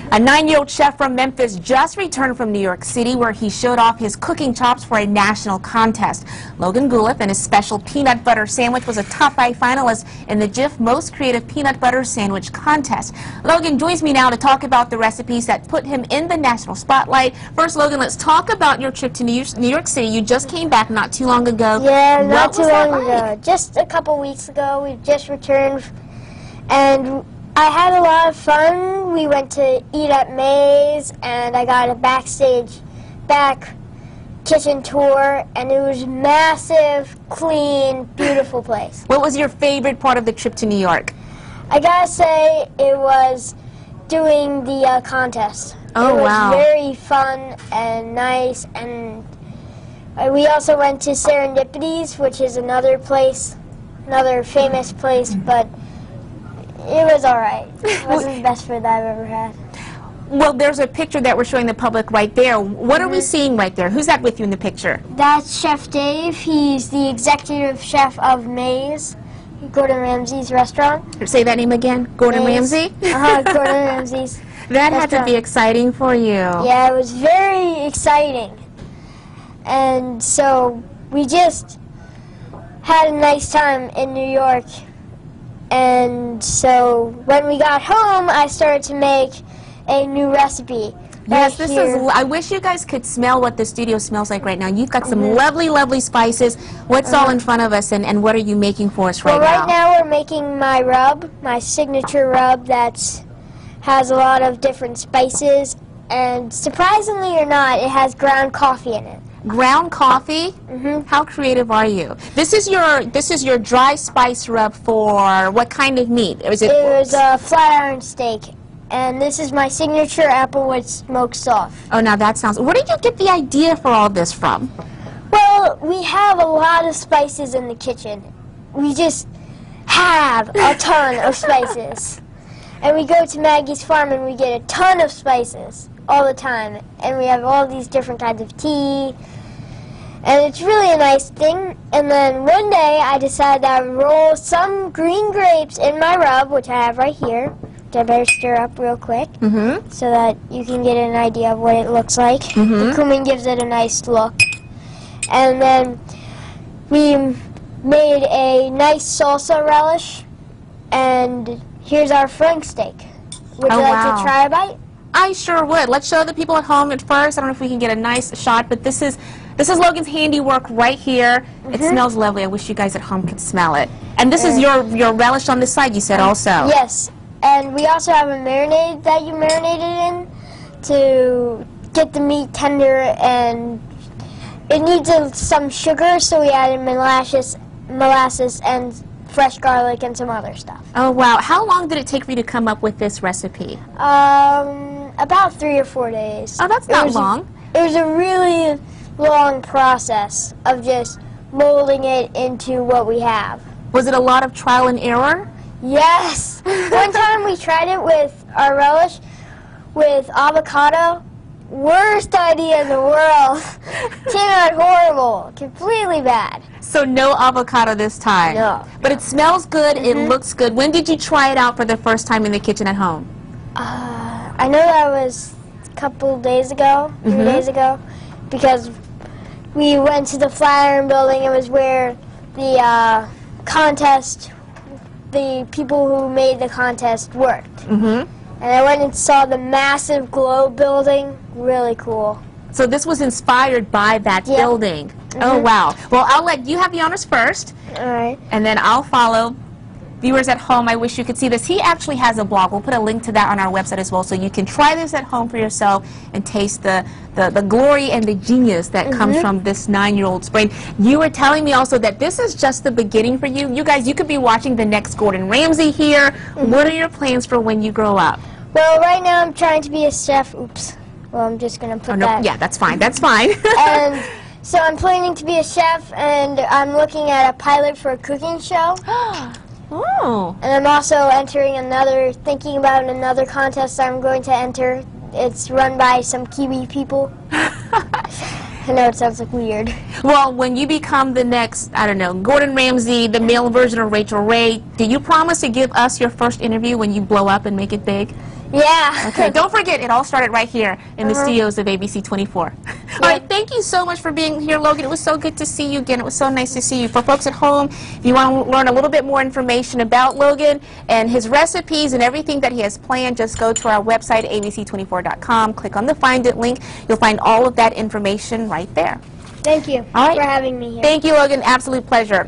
A 9-year-old chef from Memphis just returned from New York City, where he showed off his cooking chops for a national contest. Logan Guleff and his special peanut butter sandwich was a top 5 finalist in the Jif Most Creative Peanut Butter Sandwich Contest. Logan joins me now to talk about the recipes that put him in the national spotlight. First, Logan, let's talk about your trip to New York City. You just came back not too long ago. Yeah, not too long ago. Just a couple weeks ago. We just returned, and I had a lot of fun. We went to eat at Maze, and I got a back kitchen tour, and it was massive, clean, beautiful place. What was your favorite part of the trip to New York? I gotta say it was doing the contest. Oh, wow. It was very fun and nice, and we also went to Serendipity's, which is another place, another famous place, but it was alright. It wasn't the best food that I've ever had. Well, there's a picture that we're showing the public right there. What are we seeing right there? Who's that with you in the picture? That's Chef Dave. He's the executive chef of Maze, Gordon Ramsay's restaurant. Say that name again. Gordon Ramsay? Gordon Ramsay's That restaurant. had to be exciting for you. Yeah, it was very exciting. And so we just had a nice time in New York. And so when we got home, I started to make a new recipe. Yes, this is. I wish you guys could smell what the studio smells like right now. You've got some lovely, lovely spices. What's all in front of us, and what are you making for us right now? Well, right now we're making my rub, my signature rub that has a lot of different spices, and surprisingly or not, it has ground coffee in it. Ground coffee? How creative are you? This is your dry spice rub for what kind of meat? It was a flat iron steak, and this is my signature applewood smoked sauce. Oh, now that sounds. Where did you get the idea for all this from? Well, we have a lot of spices in the kitchen. We just have a ton of spices. And we go to Maggie's farm and we get a ton of spices all the time. And we have all these different kinds of tea. And it's really a nice thing. And then one day I decided that I would roll some green grapes in my rub, which I have right here, which I better stir up real quick so that you can get an idea of what it looks like. The cumin gives it a nice look. And then we made a nice salsa relish. And here's our flank steak. Would you like to try a bite? I sure would. Let's show the people at home at first. I don't know if we can get a nice shot, but this is Logan's handiwork right here. It smells lovely. I wish you guys at home could smell it. And this is your relish on the side, you said also. Yes. And we also have a marinade that you marinated in to get the meat tender, and it needs some sugar, so we added molasses and fresh garlic and some other stuff. Oh, wow. How long did it take for you to come up with this recipe? About 3 or 4 days. Oh, that's not long. It was a really long process of just molding it into what we have. Was it a lot of trial and error? Yes. One time we tried it with our relish with avocado. Worst idea in the world. Came out horrible. Completely bad. So no avocado this time? No. But it smells good. It looks good. When did you try it out for the first time in the kitchen at home? I know that was a couple days ago, 3 days ago, because we went to the Flatiron building. It was where the contest, the people who made the contest worked. And I went and saw the massive globe building. Really cool. So this was inspired by that building. Oh, wow. Well, I'll let you have the honors first. All right. And then I'll follow. Viewers at home, I wish you could see this. He actually has a blog. We'll put a link to that on our website as well, so you can try this at home for yourself and taste the glory and the genius that comes from this 9-year-old's brain. You were telling me also that this is just the beginning for you. You guys, you could be watching the next Gordon Ramsay here. What are your plans for when you grow up? Well, right now I'm trying to be a chef. Oops. Well, I'm just going to put that. Yeah, that's fine. That's fine. And so I'm planning to be a chef, and I'm looking at a pilot for a cooking show. Oh. And I'm also thinking about another contest I'm going to enter. It's run by some Kiwi people. I know it sounds like weird. Well, when you become the next, I don't know, Gordon Ramsay, the male version of Rachel Ray, do you promise to give us your first interview when you blow up and make it big? Yeah. Okay, don't forget, it all started right here in the studios of ABC24. All right, thank you so much for being here, Logan. It was so good to see you again. It was so nice to see you. For folks at home, if you want to learn a little bit more information about Logan and his recipes and everything that he has planned, just go to our website, abc24.com. Click on the Find It link. You'll find all of that information right there. Thank you All right. for having me here. Thank you, Logan. Absolute pleasure.